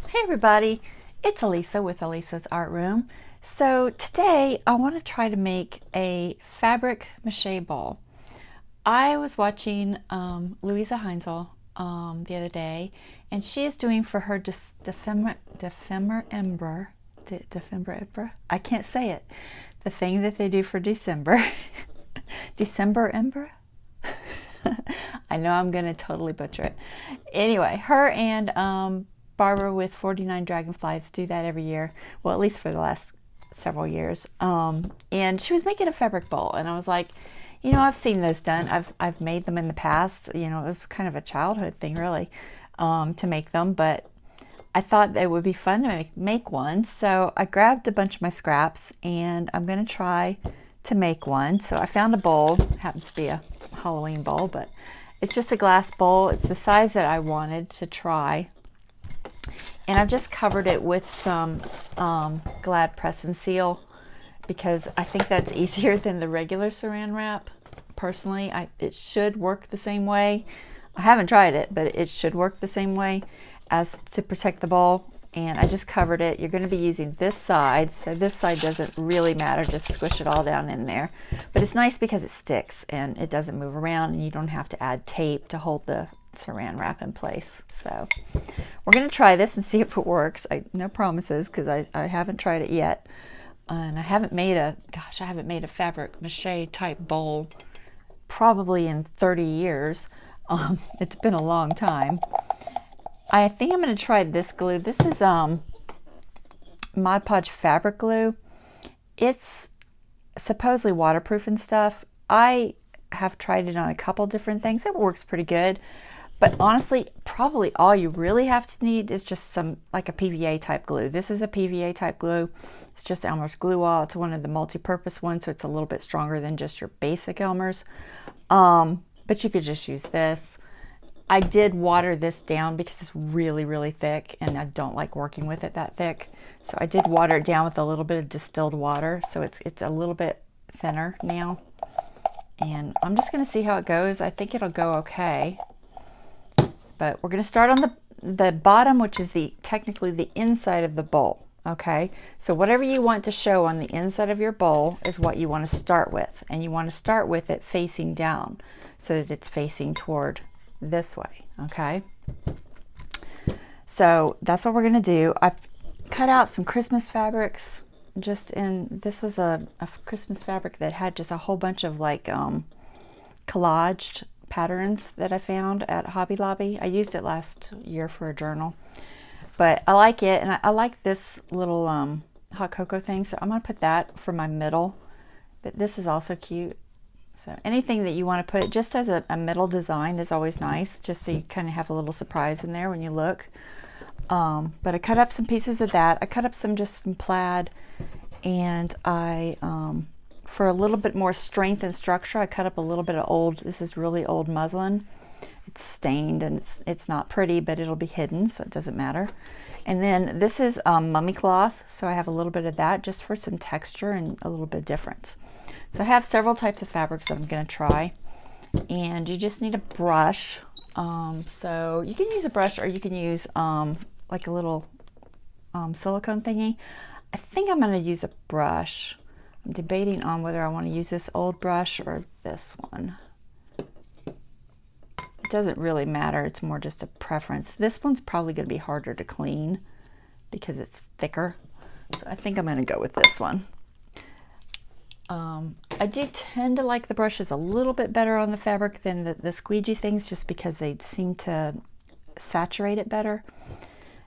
Hey everybody, it's Elisa with Elisa's Art Room. So today I want to try to make a fabric mache ball. I was watching Louise Heinzl the other day, and she is doing for her Dephemberember. I can't say it. The thing that they do for December. Decemberember? I know I'm going to totally butcher it. Anyway, her and Barbara with 49 Dragonflies do that every year. Well, at least for the last several years. And she was making a fabric bowl, and I was like, you know, I've seen those done. I've made them in the past. You know, it was kind of a childhood thing, really, to make them. But I thought it would be fun to make one. So I grabbed a bunch of my scraps, and I'm going to try to make one. So I found a bowl. It happens to be a Halloween bowl, but it's just a glass bowl. It's the size that I wanted to try. And I've just covered it with some Glad Press and Seal because I think that's easier than the regular saran wrap. Personally, it should work the same way. I haven't tried it, but it should work the same way as to protect the bowl. And I just covered it. You're going to be using this side, so this side doesn't really matter. Just squish it all down in there. But it's nice because it sticks and it doesn't move around, and you don't have to add tape to hold the saran wrap in place. So we're going to try this and see if it works. No promises because I haven't tried it yet. And I haven't made a fabric mache type bowl probably in 30 years. It's been a long time. I think I'm going to try this glue. This is Mod Podge Fabric glue. It's supposedly waterproof and stuff. I have tried it on a couple different things. It works pretty good. But honestly, probably all you really have to need is just like a PVA type glue. This is a PVA type glue. It's just Elmer's glue wall. It's one of the multi-purpose ones, so it's a little bit stronger than just your basic Elmer's. But you could just use this. I did water this down because it's really, really thick, and I don't like working with it that thick. So I did water it down with a little bit of distilled water, so it's a little bit thinner now. And I'm just going to see how it goes. I think it'll go okay. But we're going to start on the bottom, which is technically the inside of the bowl. Okay, so whatever you want to show on the inside of your bowl is what you want to start with. And you want to start with it facing down so that it's facing toward this way. Okay, so that's what we're going to do. I cut out some Christmas fabrics. This was a Christmas fabric that had just a whole bunch of like collaged patterns that I found at Hobby Lobby. I used it last year for a journal, but I like it, and I like this little hot cocoa thing, so I'm going to put that for my middle. But this is also cute. So anything that you want to put just as a middle design is always nice, just so you kind of have a little surprise in there when you look. But I cut up some pieces of that. I cut up some plaid, and I for a little bit more strength and structure, I cut up a little bit of this is really old muslin. It's stained and it's not pretty, but it'll be hidden, so it doesn't matter. And then this is mummy cloth, so I have a little bit of that just for some texture and a little bit difference. So I have several types of fabrics that I'm going to try, and you just need a brush. So you can use a brush, or you can use like a little silicone thingy. I think I'm going to use a brush. I'm debating on whether I want to use this old brush or this one. It doesn't really matter. It's more just a preference. This one's probably going to be harder to clean because it's thicker. So I think I'm going to go with this one. I do tend to like the brushes a little bit better on the fabric than the squeegee things, just because they seem to saturate it better.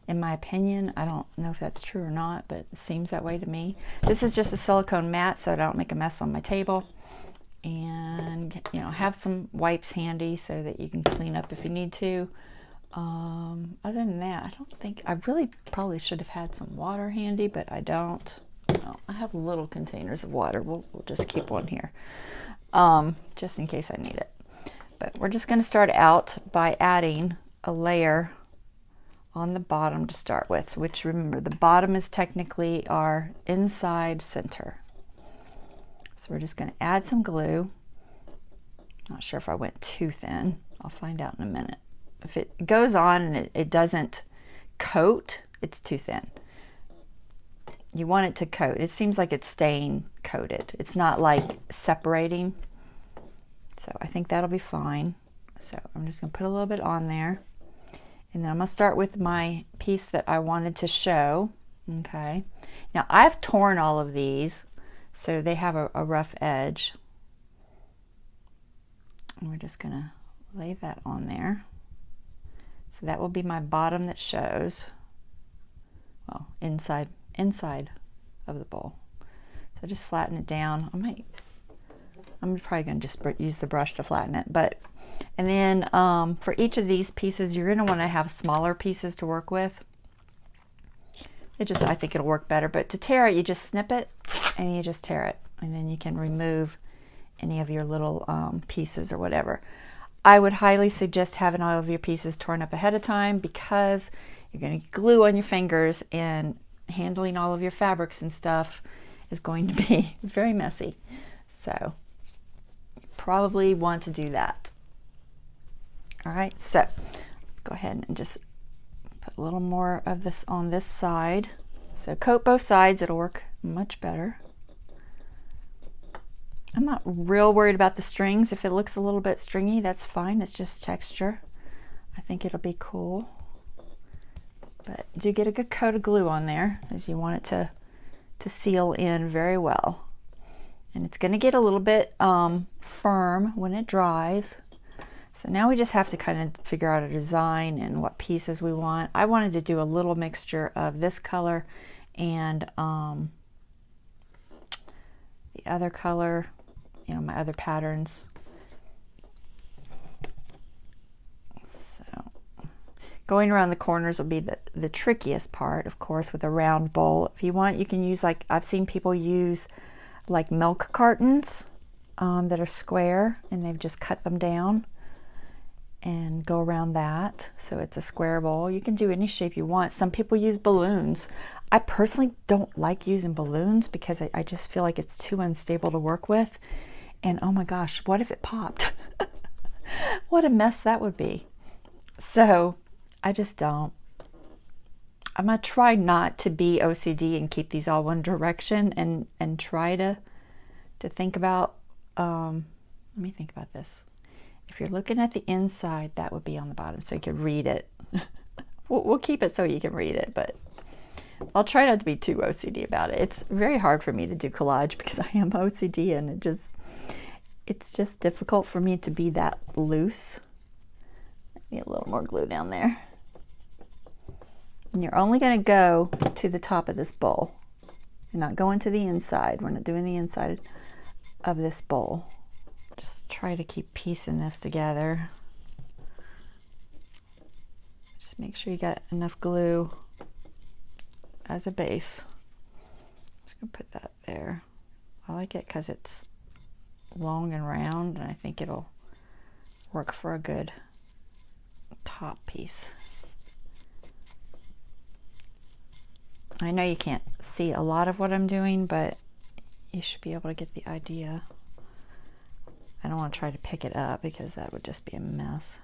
In my opinion, I don't know if that's true or not, but it seems that way to me. This is just a silicone mat, so I don't make a mess on my table. And, you know, have some wipes handy so that you can clean up if you need to. Other than that, I really probably should have had some water handy, but I don't. No, I have little containers of water. We'll just keep one here, just in case I need it. But we're just going to start out by adding a layer on the bottom to start with, which, remember, the bottom is technically our inside center. So we're just going to add some glue. Not sure if I went too thin. I'll find out in a minute. If it goes on and it doesn't coat it's too thin. You want it to coat. It seems like it's staying coated. It's not like separating. So I think that'll be fine. So I'm just gonna put a little bit on there. And then I'm gonna start with my piece that I wanted to show. Okay. Now I've torn all of these, so they have a rough edge. And we're just gonna lay that on there. So that will be my bottom that shows, well, inside of the bowl. So just flatten it down. I'm probably gonna just use the brush to flatten it, but, and then for each of these pieces, you're gonna wanna have smaller pieces to work with. I think it'll work better, but to tear it, you just snip it and you just tear it, and then you can remove any of your little pieces or whatever. I would highly suggest having all of your pieces torn up ahead of time, because you're going to glue on your fingers, and handling all of your fabrics and stuff is going to be very messy. So you probably want to do that. All right, so let's go ahead and just put a little more of this on this side. So coat both sides, it'll work much better. I'm not real worried about the strings. If it looks a little bit stringy, that's fine. It's just texture. I think it'll be cool. But do get a good coat of glue on there, as you want it to seal in very well. And it's going to get a little bit firm when it dries. So now we just have to kind of figure out a design and what pieces we want. I wanted to do a little mixture of this color and the other color, you know, my other patterns. So going around the corners will be the trickiest part, of course, with a round bowl. If you want, you can use, like, I've seen people use like milk cartons that are square, and they've just cut them down and go around that, so it's a square bowl. You can do any shape you want. Some people use balloons. I personally don't like using balloons because I just feel like it's too unstable to work with. And oh my gosh, what if it popped? What a mess that would be. So I just don't. I'm gonna try not to be OCD and keep these all one direction, and try to think about, let me think about this. If you're looking at the inside, that would be on the bottom, so you can read it. We'll keep it so you can read it, but I'll try not to be too OCD about it. It's very hard for me to do collage because I am OCD, and it's just difficult for me to be that loose. Maybe a little more glue down there. And you're only going to go to the top of this bowl. You're not going to the inside. We're not doing the inside of this bowl. Just try to keep piecing this together. Just make sure you got enough glue as a base. I'm just gonna put that there. I like it because it's long and round, and I think it'll work for a good top piece. I know you can't see a lot of what I'm doing, but you should be able to get the idea. I don't want to try to pick it up because that would just be a mess.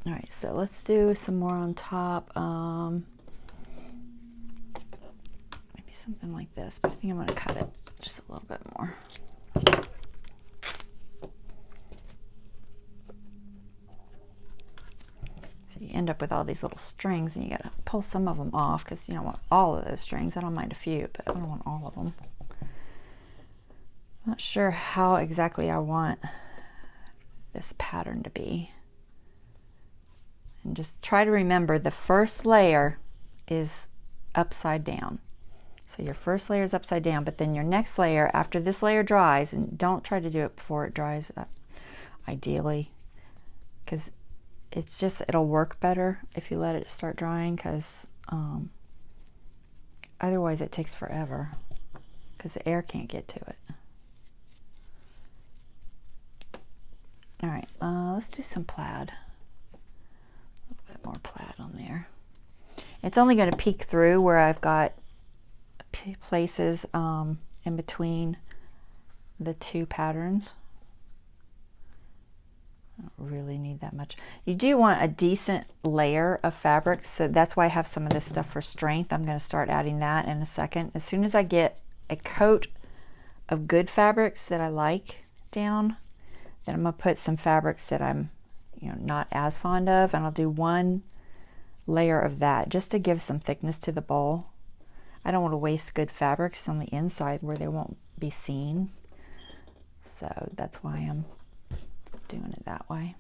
All right, so let's do some more on top. Maybe something like this, but I think I'm going to cut it just a little bit more. So you end up with all these little strings, and you got to pull some of them off because you don't want all of those strings. I don't mind a few, but I don't want all of them. Not sure how exactly I want this pattern to be. And just try to remember the first layer is upside down. So your first layer is upside down, but then your next layer, after this layer dries, and don't try to do it before it dries, ideally, because it's just, it'll work better if you let it start drying, because otherwise it takes forever because the air can't get to it. All right, let's do some plaid. A little bit more plaid on there. It's only going to peek through where I've got places in between the two patterns. I don't really need that much. You do want a decent layer of fabric, so that's why I have some of this stuff for strength. I'm going to start adding that in a second. As soon as I get a coat of good fabrics that I like down, then I'm going to put some fabrics that I'm not as fond of, and I'll do one layer of that just to give some thickness to the bowl. I don't want to waste good fabrics on the inside where they won't be seen. So that's why I'm doing it that way.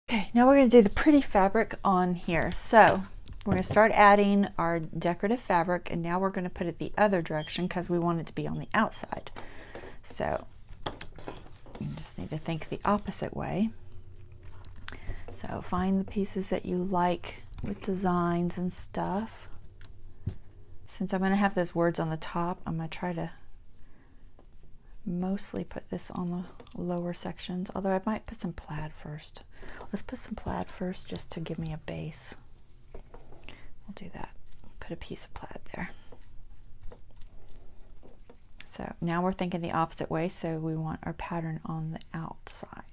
Okay, now we're going to do the pretty fabric on here. So we're going to start adding our decorative fabric, and now we're going to put it the other direction because we want it to be on the outside. So you just need to think the opposite way. So find the pieces that you like with designs and stuff. Since I'm going to have those words on the top, I'm going to try to mostly put this on the lower sections, although I might put some plaid first. Let's put some plaid first just to give me a base. We'll do that. Put a piece of plaid there. So now we're thinking the opposite way, so we want our pattern on the outside.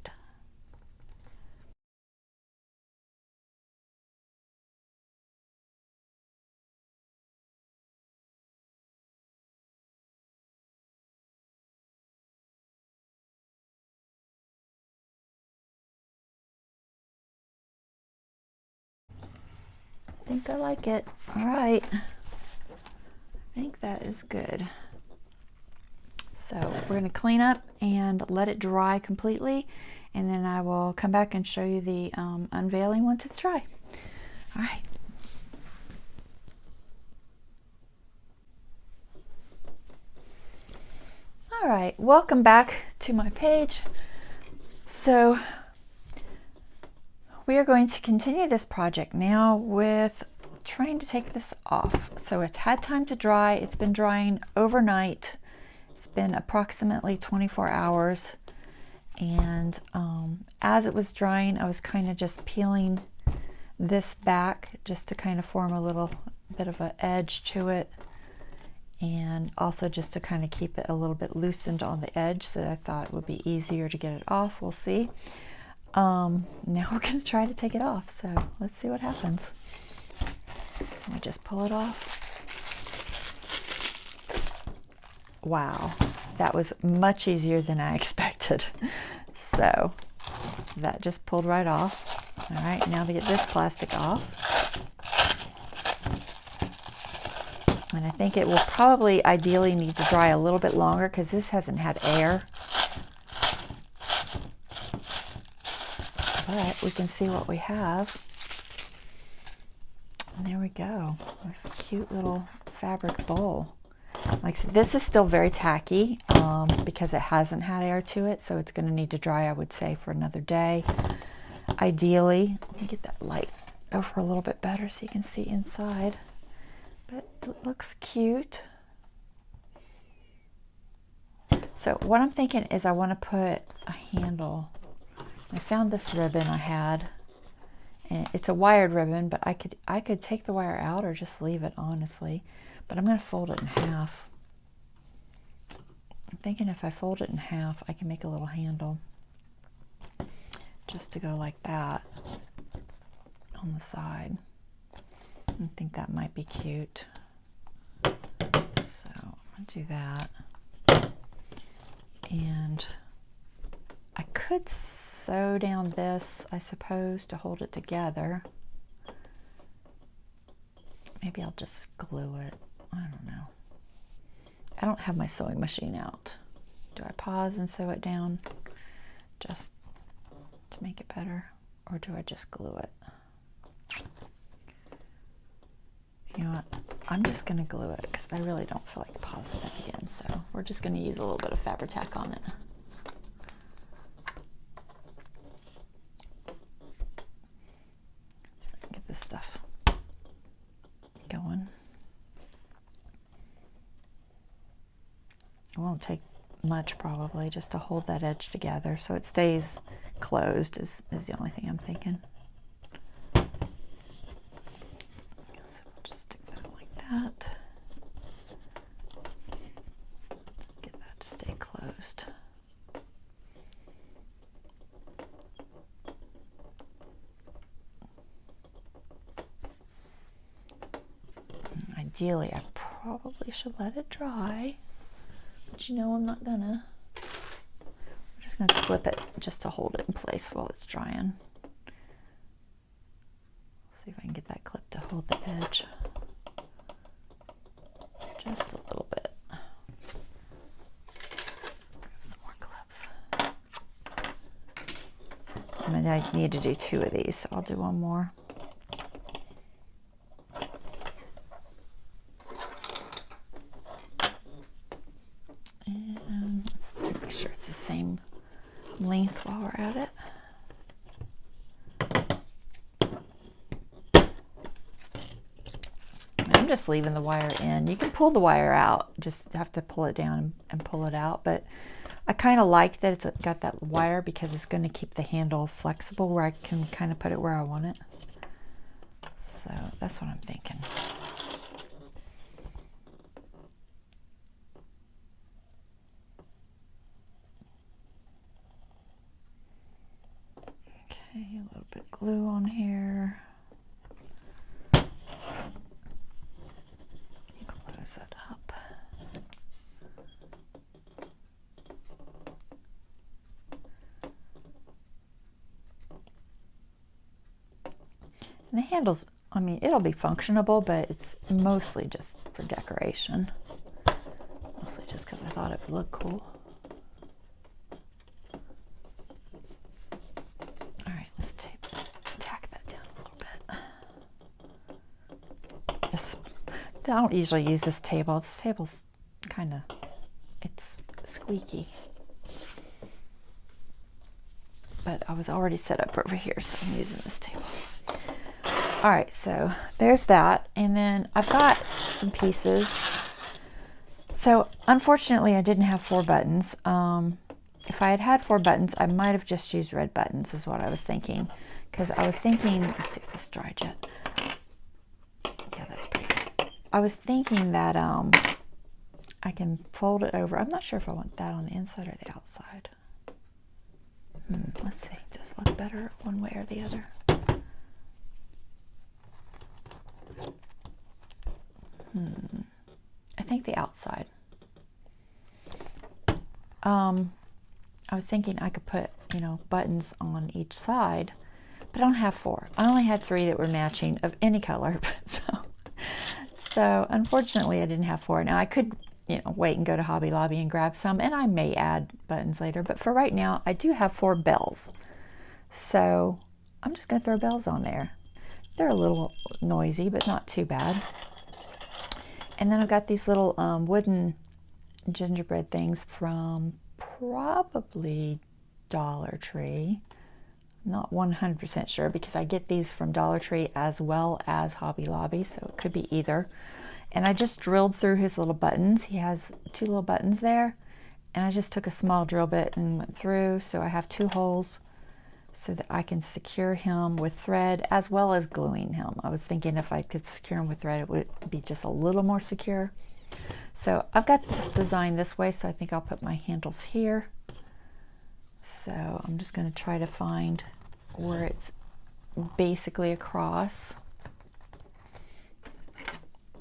I think I like it. All right. I think that is good. So we're going to clean up and let it dry completely, and then I will come back and show you the unveiling once it's dry. All right. All right, welcome back to my page. So we are going to continue this project now with trying to take this off. So it's had time to dry. It's been drying overnight. It's been approximately 24 hours. And as it was drying, I was kind of just peeling this back just to kind of form a little bit of an edge to it. And also just to kind of keep it a little bit loosened on the edge, so I thought it would be easier to get it off. We'll see. Now we're going to try to take it off, so let's see what happens. Let me just pull it off. Wow, that was much easier than I expected. So that just pulled right off. All right, now to get this plastic off. And I think it will probably ideally need to dry a little bit longer because this hasn't had air. But we can see what we have. And there we go. A cute little fabric bowl. Like, this is still very tacky because it hasn't had air to it, so it's going to need to dry, I would say, for another day. Ideally, let me get that light over a little bit better so you can see inside. But it looks cute. So what I'm thinking is I want to put a handle. I found this ribbon I had, and it's a wired ribbon, but I could take the wire out or just leave it, honestly. But I'm going to fold it in half. I'm thinking if I fold it in half, I can make a little handle just to go like that on the side. I think that might be cute. So I'm going to do that. And I could sew down this, I suppose, to hold it together. Maybe I'll just glue it. I don't know. I don't have my sewing machine out. Do I pause and sew it down just to make it better? Or do I just glue it? You know what? I'm just going to glue it because I really don't feel like pausing it again. So we're just going to use a little bit of Fabri-Tac on it. won't take much probably, just to hold that edge together so it stays closed is the only thing I'm thinking. So we'll just stick that like that. Get that to stay closed. Ideally, I probably should let it dry, but you know I'm not gonna. I'm just gonna clip it just to hold it in place while it's drying. See if I can get that clip to hold the edge just a little bit. Grab some more clips. And then I need to do 2 of these, so I'll do 1 more. And let's make sure it's the same length while we're at it. I'm just leaving the wire in. You can pull the wire out, just have to pull it down and pull it out, but I kind of like that it's got that wire because it's going to keep the handle flexible where I can kind of put it where I want it. So that's what I'm thinking. Okay, a little bit of glue on here. Close that up. And the handles, I mean, it'll be functionable, but it's mostly just for decoration. Mostly just because I thought it would look cool. Alright, let's tack that down a little bit. This, I don't usually use this table. This table's kind of, it's squeaky. But I was already set up over here, so I'm using this table. All right, so there's that. And then I've got some pieces. So unfortunately, I didn't have 4 buttons. If I had had 4 buttons, I might have just used red buttons is what I was thinking. Because I was thinking, let's see if this dried yet. Yeah, that's pretty good. I was thinking that I can fold it over. I'm not sure if I want that on the inside or the outside. Let's see, does it look better one way or the other? I think the outside. I was thinking I could put, you know, buttons on each side, but I don't have 4. I only had 3 that were matching of any color. So unfortunately, I didn't have 4. Now I could, you know, wait and go to Hobby Lobby and grab some, and I may add buttons later. But for right now, I do have 4 bells, so I'm just going to throw bells on there. They're a little noisy, but not too bad. And then I've got these little wooden gingerbread things from probably Dollar Tree. Not 100% sure because I get these from Dollar Tree as well as Hobby Lobby, so it could be either. And I just drilled through his little buttons. He has 2 little buttons there, and I just took a small drill bit and went through, so I have 2 holes so that I can secure him with thread as well as gluing him. I was thinking if I could secure him with thread, it would be just a little more secure. So I've got this designed this way, so I think I'll put my handles here. So I'm just going to try to find where it's basically across.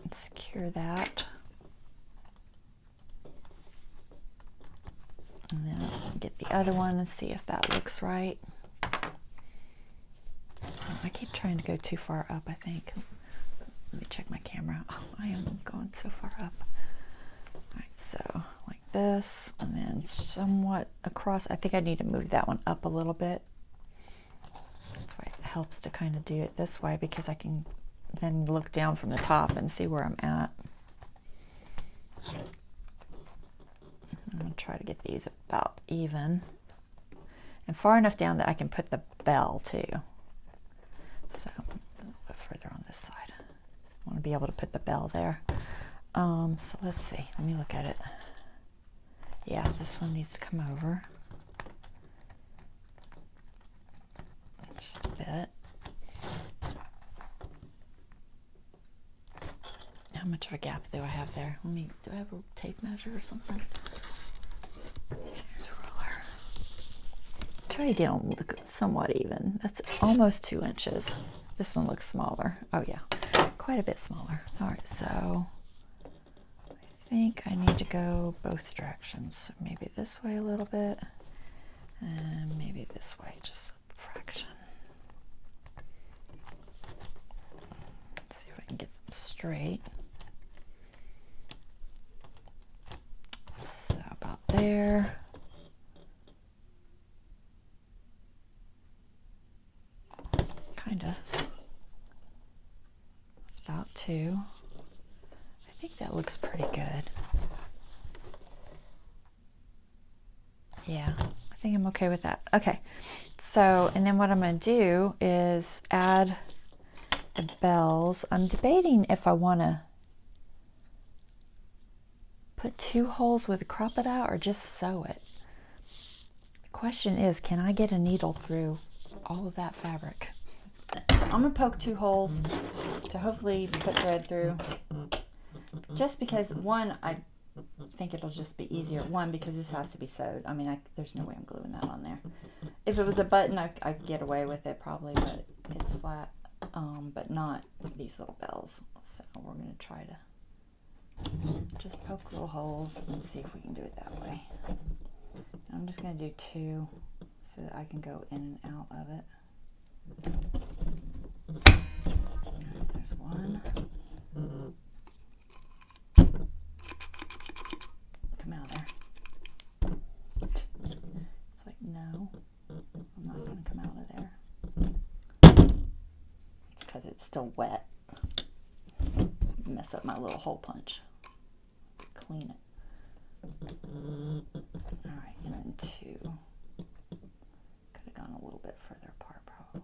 And secure that. And then I'll get the other one and see if that looks right. I keep trying to go too far up, I think. Let me check my camera. Oh, I am going so far up. All right, so like this, and then somewhat across. I think I need to move that one up a little bit. That's why it helps to kind of do it this way, because I can then look down from the top and see where I'm at. I'm going to try to get these about even. And far enough down that I can put the bell too. So a little bit further on this side. I want to be able to put the bell there. So let's see. Let me look at it. Yeah, this one needs to come over just a bit. How much of a gap do I have there? Do I have a tape measure or something? There's a ruler. Try to get them look somewhat even. That's almost 2 inches. This one looks smaller. Oh yeah, quite a bit smaller. All right, so I think I need to go both directions. So maybe this way a little bit, and maybe this way just a fraction. Let's see if I can get them straight. So about there. Kind of. It's about 2. I think that looks pretty good. Yeah, I think I'm okay with that. Okay, so, and then what I'm going to do is add the bells. I'm debating if I want to put 2 holes with a crop-it-out or just sew it. The question is, can I get a needle through all of that fabric? So I'm going to poke 2 holes to hopefully put thread through. Just because, one, I think it'll just be easier. One, because this has to be sewed. I mean, there's no way I'm gluing that on there. If it was a button, I could get away with it probably, but it's flat. But not these little bells. So we're going to try to just poke little holes and see if we can do it that way. And I'm just going to do 2 so that I can go in and out of it. There's 1. Come out of there. It's like, no, I'm not going to come out of there. It's because it's still wet. Mess up my little hole punch. Clean it. Alright, and then 2. Could have gone a little bit further apart probably.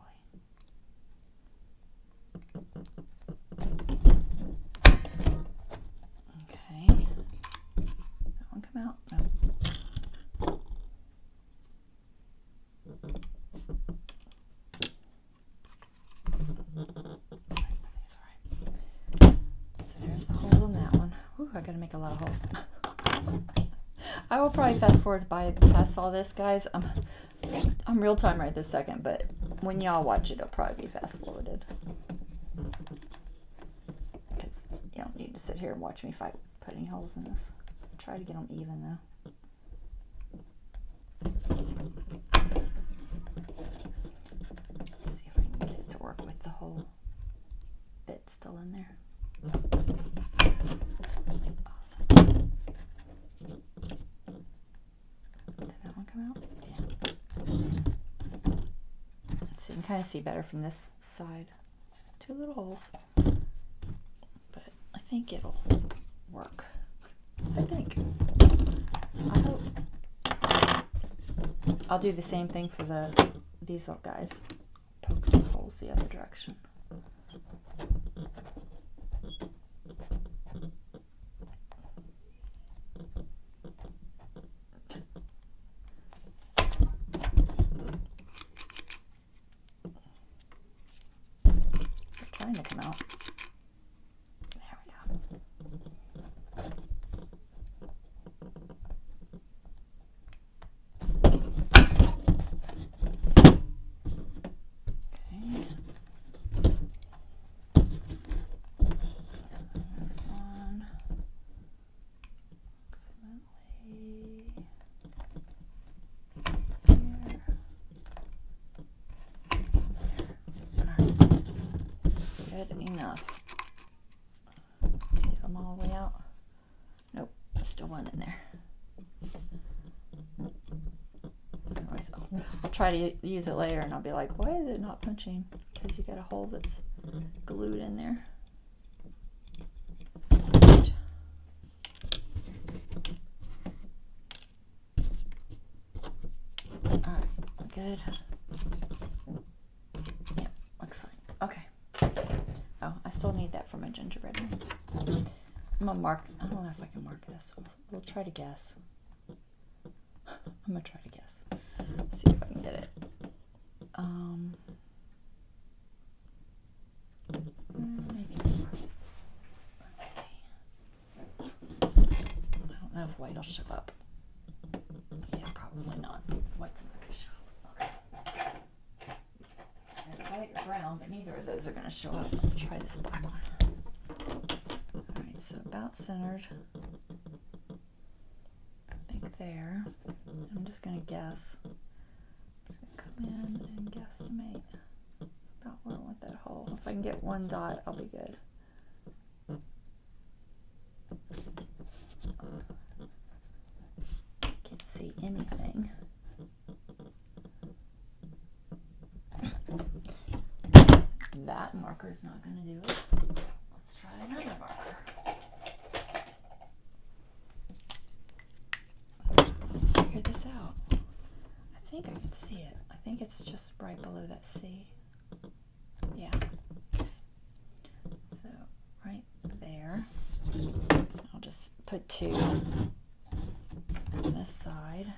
Okay. That one come out? No. That's right. So there's the hole in that one. Whew, I gotta make a lot of holes. I will probably fast forward past all this, guys. I'm real time right this second, but when y'all watch it, it'll probably be fast forwarded. Because you don't need to sit here and watch me fight with putting holes in this. Try to get them even though. Let's see if I can get it to work with the whole bit still in there. Awesome. Did that one come out? Yeah. So you can kind of see better from this side. Just 2 little holes. But I think it'll work. I think. I hope. I'll do the same thing for these little guys. Poke 2 holes the other direction. Trying to come out. There we go. Okay. This one. Good enough. Get them all the way out. Nope, still one in there. Anyways, I'll try to use it later and I'll be like, why is it not punching? Because you got a hole that's glued in there. Alright, good. Yep, looks fine. Okay. Oh, I still need that for my gingerbread man. I'm gonna mark. I don't know if I can mark this. We'll try to guess. I'm gonna try to guess. Let's see if I can get it. Maybe more. Let's see. I don't know if white will show up. Yeah, probably not. White's not gonna show up. Okay. White or brown, but neither of those are gonna show up. Let me try this black one. Alright, so about centered. I think there. I'm just gonna guess. I'm just gonna come in and guesstimate about where I want that hole. If I can get one dot, I'll be good. Can't see anything. That marker is not going to do it. Let's try another marker. Figure this out. I think I can see it. I think it's just right below that C. Yeah. So right there. I'll just put 2 on this side.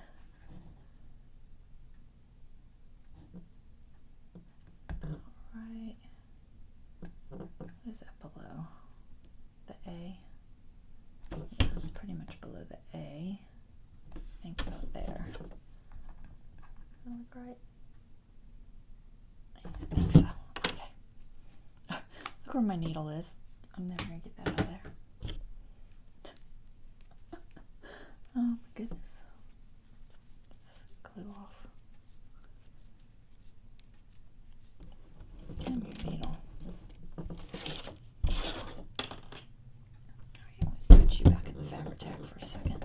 Alright. What is that below? The A? Yeah, it's pretty much below the A. Think about there. Does that look right? I think so. Okay. Look where my needle is. I'm never going to get that out of there. Oh my goodness. This glue off. Come here, needle. Alright, put you back in the Fabric Mache for a second.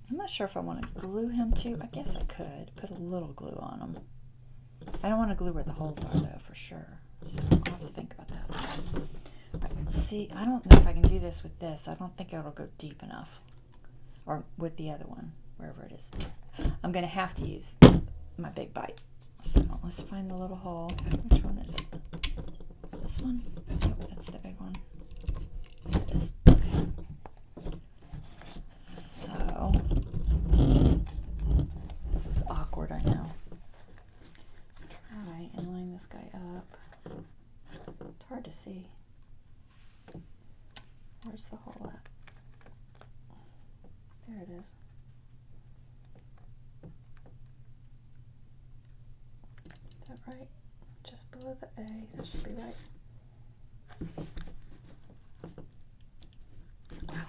I'm not sure if I want to glue him too. I guess I could put a little glue on him. I don't want to glue where the holes are though, for sure. So I'll have to think about that. Right, let's see, I don't know if I can do this with this. I don't think it'll go deep enough. Or with the other one, wherever it is. I'm going to have to use my big bite. So let's find the little hole. Which one is it? This one? Yep, that's the big one. There it is. Okay. So, this is awkward, I know. Try and line this guy up. It's hard to see. Where's the hole at? There it is. Is that right? Just below the A. That should be right. Wow.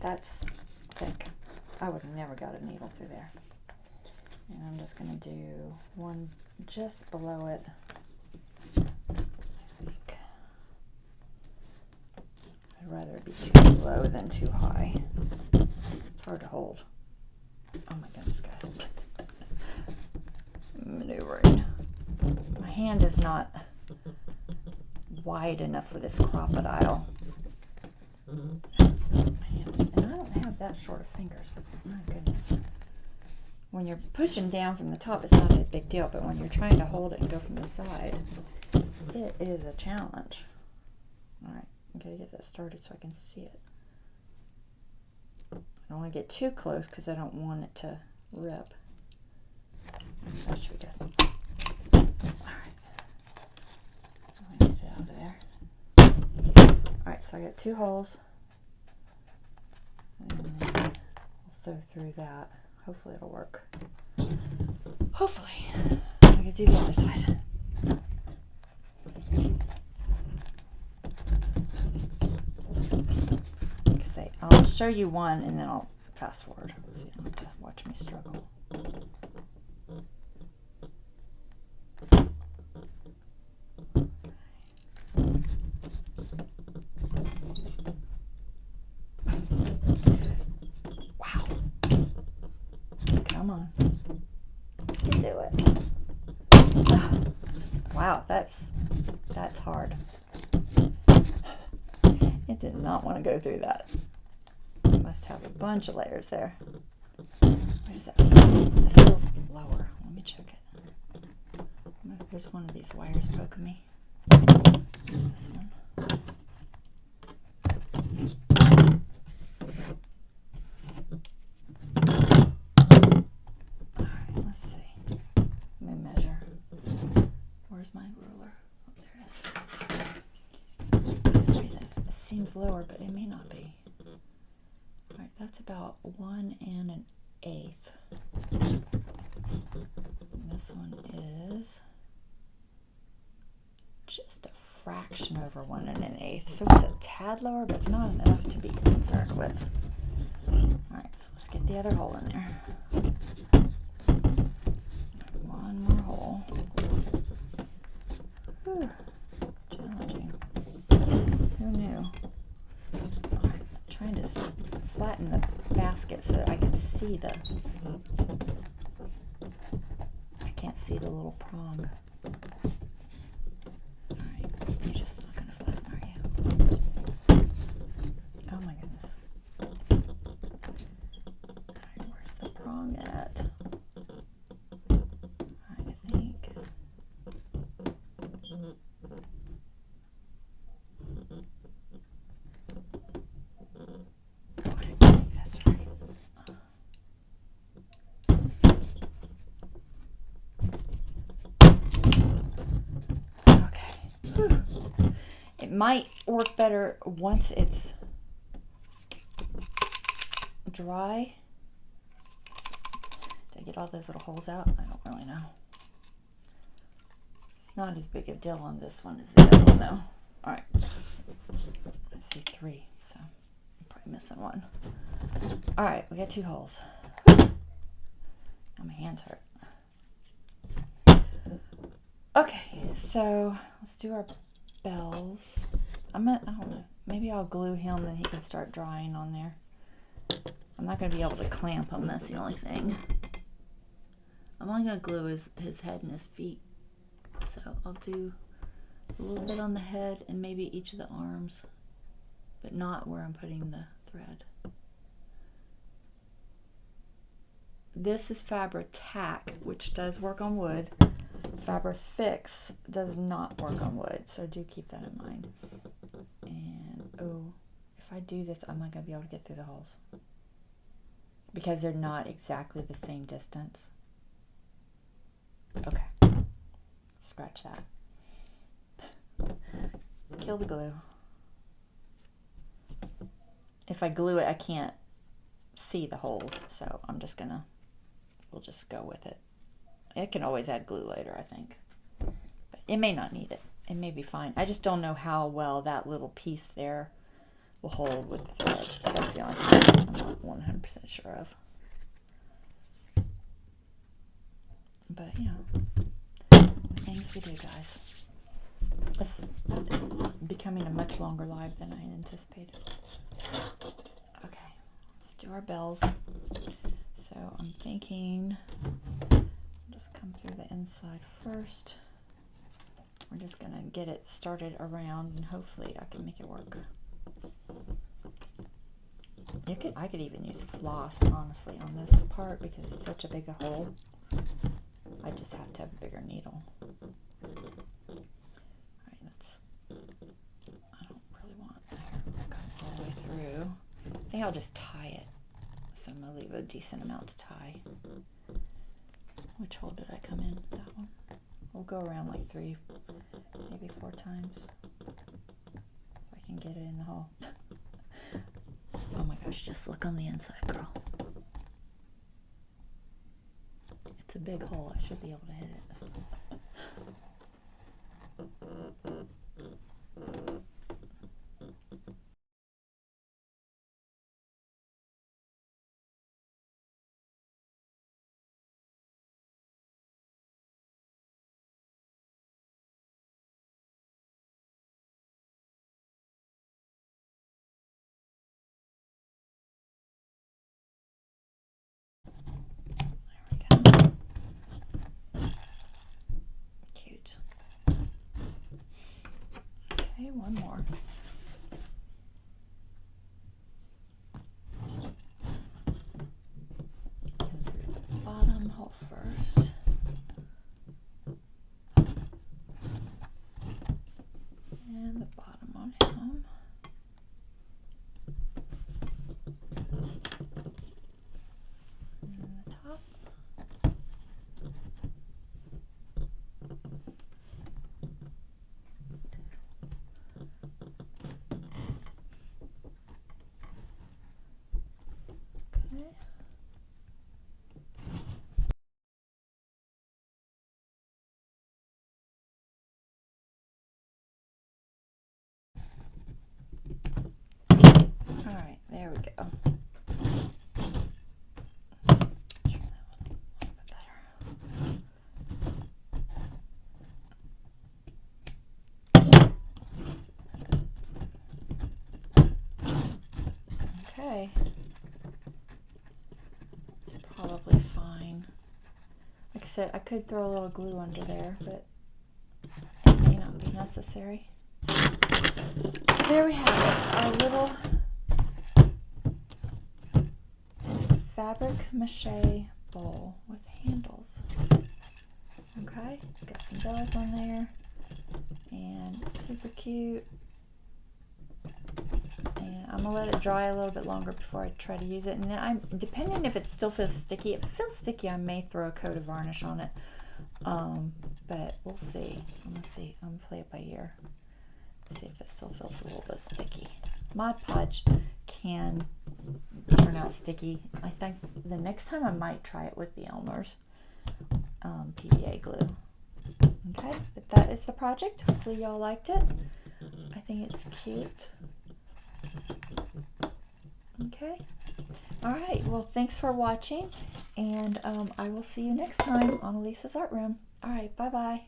That's thick. I would have never got a needle through there. And I'm just going to do one just below it. I think. I'd rather it be too low than too high. It's hard to hold. Oh my goodness, guys. Maneuvering. My hand is not wide enough for this crocodile. My hand is, and I don't have that short of fingers, but my goodness. When you're pushing down from the top, it's not a big deal, but when you're trying to hold it and go from the side, it is a challenge. Alright, I'm going to get that started so I can see it. I don't want to get too close because I don't want it to rip. That should be good. Alright. I'm going to get it out of there. Alright, so I got 2 holes. And then I'll sew through that. Hopefully it'll work. Hopefully. I can do the other side. Okay, I'll show you one and then I'll fast forward so you don't have to watch me struggle. Wow. Come on. You can do it. Wow, that's hard. It did not want to go through that. It must have a bunch of layers there. Where does that feel? It feels lower. Let me check it. There's one of these wires poking me. This one. is lower, but it may not be. All right, that's about 1 1/8. And this one is just a fraction over 1 1/8. So it's a tad lower, but not enough to be concerned with. All right, so let's get the other hole in there. One more hole. Whew, challenging. Who knew? I'm trying to flatten the basket so that I can see the. I can't see the little prong. All right, you're just not gonna flatten, are you? Oh my goodness. All right, where's the prong at? I think. That's right. Okay. Whew. It might work better once it's dry. Did I get all those little holes out? I don't really know. It's not as big a deal on this one as the other one, though. All right. I see 3, so I'm probably missing 1. All right, we got 2 holes. Now my hands hurt. Okay, so let's do our bells. I don't know. Maybe I'll glue him and he can start drying on there. I'm not going to be able to clamp him. That's the only thing. I'm only going to glue his head and his feet. So I'll do a little bit on the head and maybe each of the arms, but not where I'm putting the thread. This is Fabric Tack, which does work on wood. Fabric Fix does not work on wood, so do keep that in mind. And oh, if I do this, I'm not going to be able to get through the holes because they're not exactly the same distance. Okay, scratch that. Kill the glue. If I glue it, I can't see the holes, so I'm just gonna, we'll just go with it. It can always add glue later, I think. But it may not need it. It may be fine. I just don't know how well that little piece there will hold with the thread. That's the only thing I'm not 100% sure of. But, you know, the things we do, guys. This is becoming a much longer live than I anticipated. Okay, let's do our bells. So I'm thinking, just come through the inside first. We're just gonna get it started around and hopefully I can make it work. I could even use floss, honestly, on this part because it's such a big a hole. I just have to have a bigger needle. Alright, I don't really want there to come all the way through. I think I'll just tie it. So I'm gonna leave a decent amount to tie. Which hole did I come in? That one? We'll go around like 3, maybe 4 times. If I can get it in the hole. Oh my gosh, just look on the inside, girl. It's a big hole. I should be able to hit it. Okay, one more. And through the bottom hole first. And the bottom on him. And then the top. Okay. It's probably fine. Like I said, I could throw a little glue under there, but it may not be necessary. So there we have it, our little Fabric Mache bowl with handles. Okay, got some bells on there, and it's super cute. And I'm gonna let it dry a little bit longer before I try to use it. And then depending if it still feels sticky. If it feels sticky, I may throw a coat of varnish on it. But we'll see. I'm gonna play it by ear. See if it still feels a little bit sticky. Mod Podge can turn out sticky. I think the next time I might try it with the Elmer's PVA glue. Okay, but that is the project. Hopefully y'all liked it. I think it's cute. Okay. All right. Well, thanks for watching, and I will see you next time on Elisa's Art Room. All right. Bye-bye.